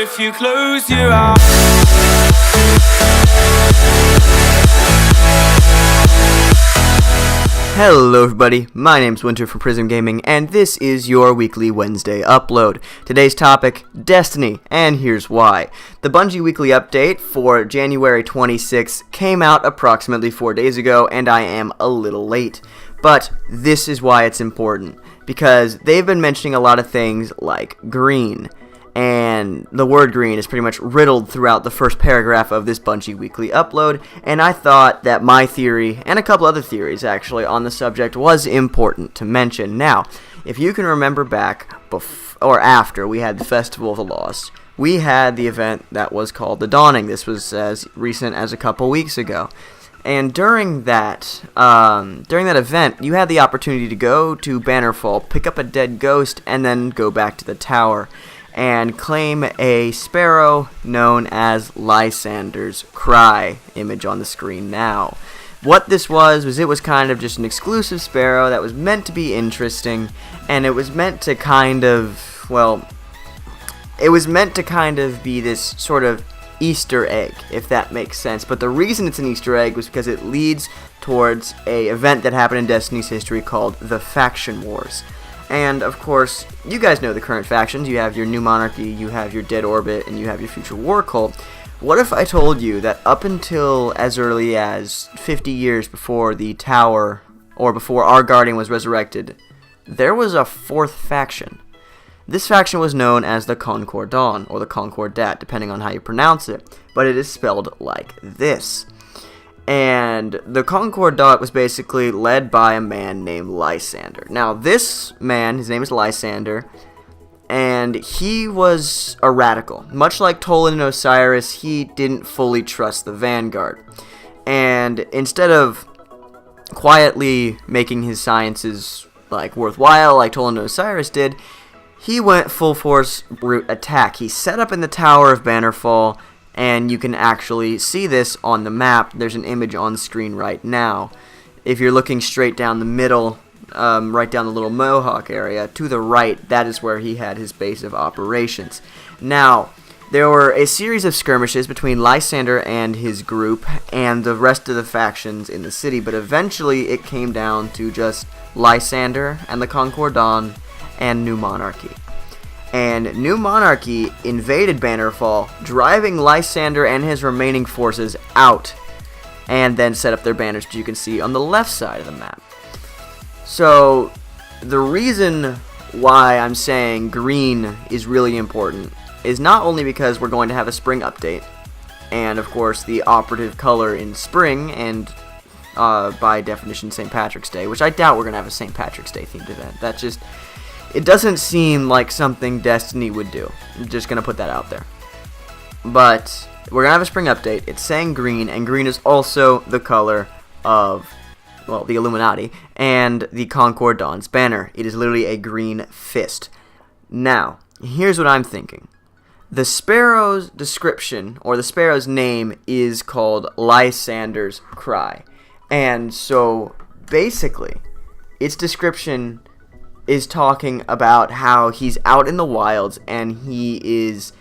if you close your eyes. Hello everybody, my name's Winter from Prism Gaming, and this is your weekly Wednesday upload. Today's topic, Destiny, and here's why. The Bungie weekly update for January 26th came out approximately 4 days ago, and I am a little late. But this is why it's important, because they've been mentioning a lot of things like green, and the word green is pretty much riddled throughout the first paragraph of this Bungie weekly upload, and I thought that my theory, and a couple other theories actually, on the subject was important to mention. Now, if you can remember back or after we had the Festival of the Lost, we had the event that was called The Dawning. This was as recent as a couple weeks ago. And during that event, you had the opportunity to go to Bannerfall, pick up a dead ghost, and then go back to the tower and claim a sparrow known as Lysander's Cry, image on the screen now. What this was it was kind of just an exclusive sparrow that was meant to be interesting, and it was meant to kind of, be this sort of Easter egg, if that makes sense. But the reason it's an Easter egg was because it leads towards a event that happened in Destiny's history called the Faction Wars. And, of course, you guys know the current factions. You have your New Monarchy, you have your Dead Orbit, and you have your Future War Cult. What if I told you that up until as early as 50 years before the Tower, or before our Guardian was resurrected, there was a fourth faction? This faction was known as the Concordat, or the Concordat, depending on how you pronounce it, but it is spelled like this. And the Concordat was basically led by a man named Lysander. Now, this man, his name is Lysander, and he was a radical. Much like Tolan and Osiris, he didn't fully trust the Vanguard. And instead of quietly making his sciences worthwhile like Tolan and Osiris did, he went full force brute attack. He set up in the Tower of Bannerfall, and you can actually see this on the map. There's an image on screen right now. If you're looking straight down the middle, right down the little Mohawk area, to the right, that is where he had his base of operations. Now, there were a series of skirmishes between Lysander and his group and the rest of the factions in the city, but eventually it came down to just Lysander and the Concordat and New Monarchy. And New Monarchy invaded Bannerfall, driving Lysander and his remaining forces out, and then set up their banners, which you can see on the left side of the map. So, the reason why I'm saying green is really important is not only because we're going to have a spring update, and of course the operative color in spring, and by definition St. Patrick's Day, which I doubt we're going to have a St. Patrick's Day themed event. It doesn't seem like something Destiny would do. I'm just going to put that out there. But we're going to have a spring update. It's saying green, and green is also the color of, the Illuminati and the Concordat's banner. It is literally a green fist. Now, here's what I'm thinking. The sparrow's description, or the sparrow's name, is called Lysander's Cry. And so, basically, its description is talking about how he's out in the wilds and he is,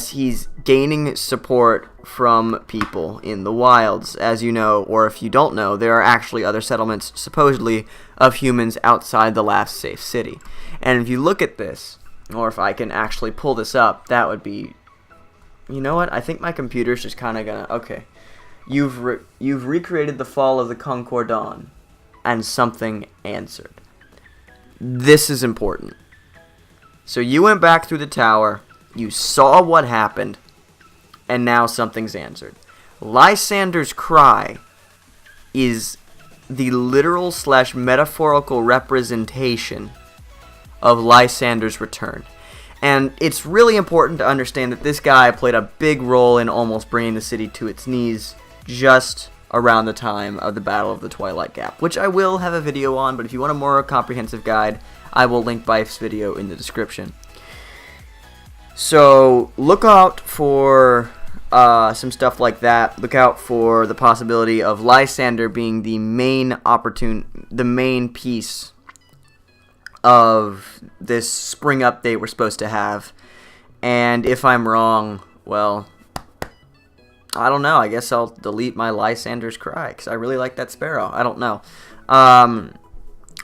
he's gaining support from people in the wilds. As you know, or if you don't know, there are actually other settlements, supposedly, of humans outside the last safe city. And if you look at this, or if I can actually pull this up, that would be, you know what, I think my computer's just kind of gonna, okay. You've recreated the fall of the Concordat, and something answered. This is important. So you went back through the tower, you saw what happened, and now something's answered. Lysander's Cry is the literal / metaphorical representation of Lysander's return. And it's really important to understand that this guy played a big role in almost bringing the city to its knees just around the time of the Battle of the Twilight Gap, which I will have a video on, but if you want a more comprehensive guide, I will link Bife's video in the description. So, look out for some stuff like that. Look out for the possibility of Lysander being the main piece of this spring update we're supposed to have. And if I'm wrong, well, I don't know. I guess I'll delete my Lysander's Cry, because I really like that sparrow. I don't know.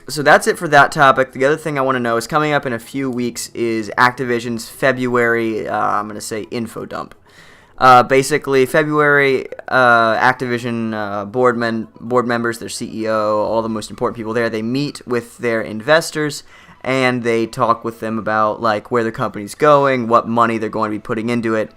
So that's it for that topic. The other thing I want to know is coming up in a few weeks is Activision's February, I'm going to say, info dump. Basically, February, Activision board members, their CEO, all the most important people there, they meet with their investors, and they talk with them about like where the company's going, what money they're going to be putting into it,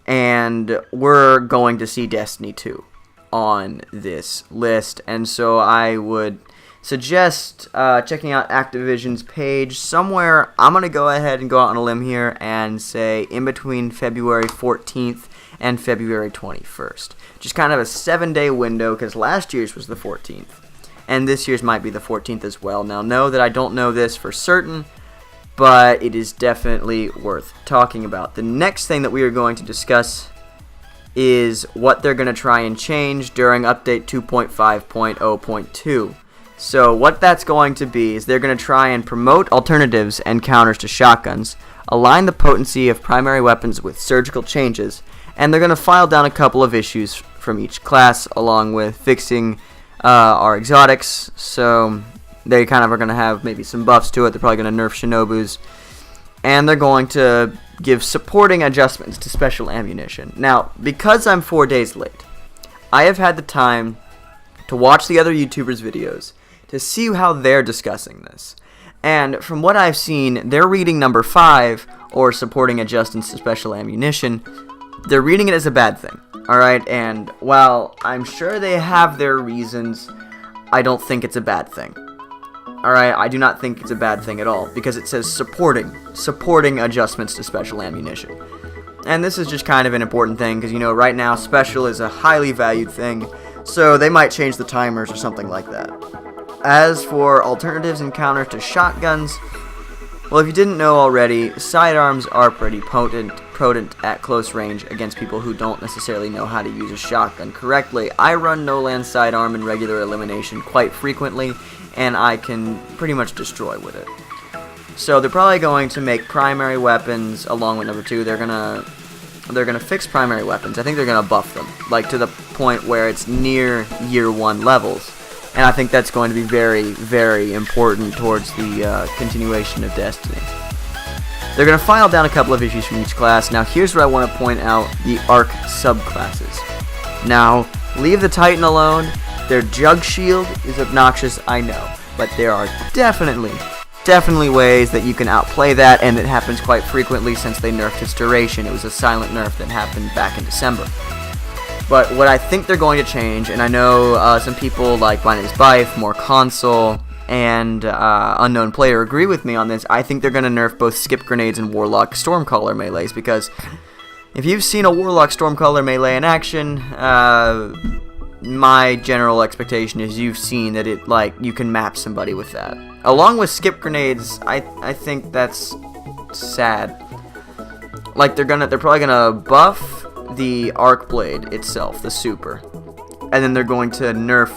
and we're going to see Destiny 2 on this list, and so I would suggest checking out Activision's page somewhere. I'm going to go ahead and go out on a limb here and say in between February 14th and February 21st. Just kind of a 7-day window, because last year's was the 14th. And this year's might be the 14th as well. Now, know that I don't know this for certain, but it is definitely worth talking about. The next thing that we are going to discuss is what they're going to try and change during update 2.5.0.2. So what that's going to be is they're going to try and promote alternatives and counters to shotguns, align the potency of primary weapons with surgical changes, and they're going to file down a couple of issues from each class, along with fixing our exotics. So they kind of are going to have maybe some buffs to it. They're probably going to nerf Shinobus, and they're going to give supporting adjustments to special ammunition. Now, because I'm 4 days late, I have had the time to watch the other YouTubers' videos to see how they're discussing this. And from what I've seen, they're reading number 5, or supporting adjustments to special ammunition, they're reading it as a bad thing. Alright, and while I'm sure they have their reasons, I don't think it's a bad thing. Alright, I do not think it's a bad thing at all, because it says supporting adjustments to special ammunition. And this is just kind of an important thing, because, you know, right now, special is a highly valued thing, so they might change the timers or something like that. As for alternatives and counters to shotguns, well, if you didn't know already, sidearms are pretty potent at close range against people who don't necessarily know how to use a shotgun correctly. I run no-land sidearm in regular elimination quite frequently, and I can pretty much destroy with it. So they're probably going to make primary weapons along with number 2. They're gonna fix primary weapons. I think they're gonna buff them, like to the point where it's near year 1 levels. And I think that's going to be very, very important towards the continuation of Destiny. They're going to file down a couple of issues from each class. Now, here's what I want to point out, the Arc subclasses. Now, leave the Titan alone. Their Jug Shield is obnoxious, I know. But there are definitely ways that you can outplay that, and it happens quite frequently since they nerfed its duration. It was a silent nerf that happened back in December. But what I think they're going to change, and I know some people like My Name is Bife, More Console, and Unknown Player agree with me on this. I think they're going to nerf both Skip Grenades and Warlock Stormcaller melees, because if you've seen a Warlock Stormcaller melee in action, my general expectation is you've seen that it, like, you can map somebody with that. Along with Skip Grenades, I think that's sad. Like, they're probably gonna buff the Arc Blade itself, the super, and then they're going to nerf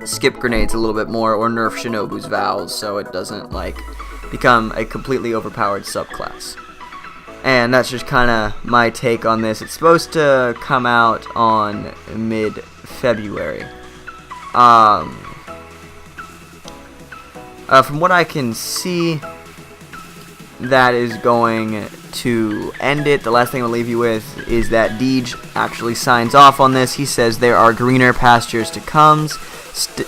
Skip Grenades a little bit more, or nerf Shinobu's Vows, so it doesn't like become a completely overpowered subclass. And that's just kind of my take on this. It's supposed to come out on mid-February. From what I can see, that is going to end it. The last thing I'll leave you with is that Deej actually signs off on this. He says there are greener pastures to come. Stick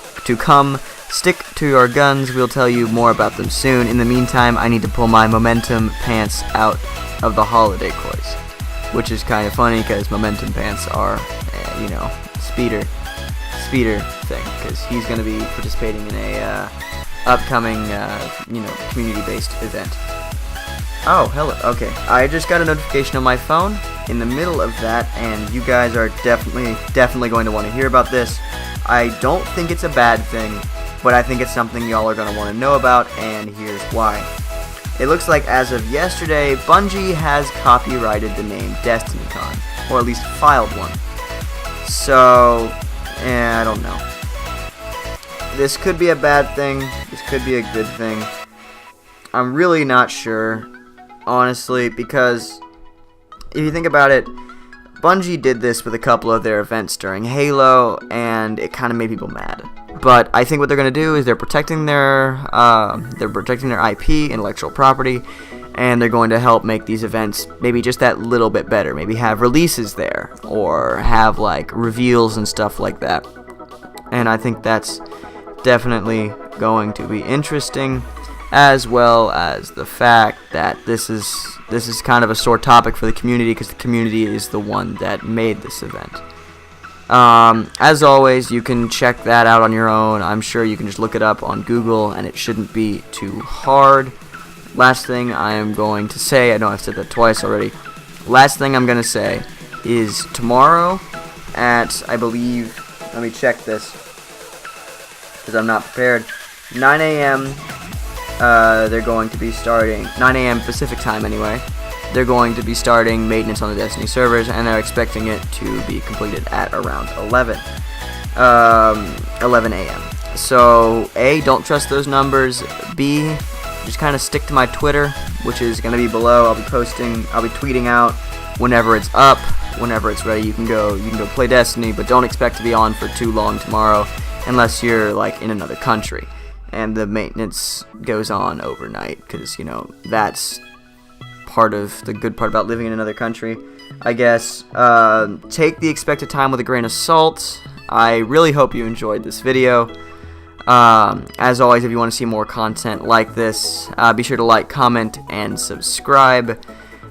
to your guns. We'll tell you more about them soon. In the meantime, I need to pull my momentum pants out of the holiday coys, which is kind of funny because momentum pants are, speeder thing, because he's going to be participating in a upcoming, community-based event. Oh, hello. Okay, I just got a notification on my phone in the middle of that, and you guys are definitely going to want to hear about this. I don't think it's a bad thing, but I think it's something y'all are going to want to know about, and here's why. It looks like as of yesterday, Bungie has copyrighted the name DestinyCon, or at least filed one. So, I don't know. This could be a bad thing. This could be a good thing. I'm really not sure. honestly, because if you think about it, Bungie did this with a couple of their events during Halo, and it kind of made people mad. But I think what they're going to do is they're protecting their IP, intellectual property, and they're going to help make these events maybe just that little bit better. Maybe have releases there, or have like reveals and stuff like that. And I think that's definitely going to be interesting, as well as the fact that this is kind of a sore topic for the community, because the community is the one that made this event. As always, you can check that out on your own. I'm sure you can just look it up on Google, and it shouldn't be too hard. Last thing I am going to say, I know I've said that twice already, last thing I'm going to say is tomorrow at, I believe, let me check this, because I'm not prepared, 9 a.m., they're going to be starting, 9 a.m. Pacific time anyway, they're going to be starting maintenance on the Destiny servers, and they're expecting it to be completed at around 11 a.m. So, A, don't trust those numbers, B, just kind of stick to my Twitter, which is going to be below. I'll be tweeting out whenever it's up, whenever it's ready. You can go play Destiny, but don't expect to be on for too long tomorrow, unless you're like in another country and the maintenance goes on overnight, because that's part of the good part about living in another country, I guess. Take the expected time with a grain of salt. I really hope you enjoyed this video. As always, if you want to see more content like this, be sure to like, comment, and subscribe.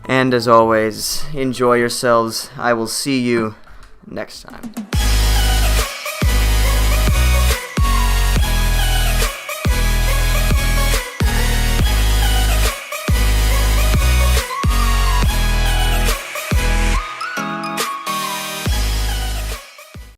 And as always, enjoy yourselves. I will see you next time.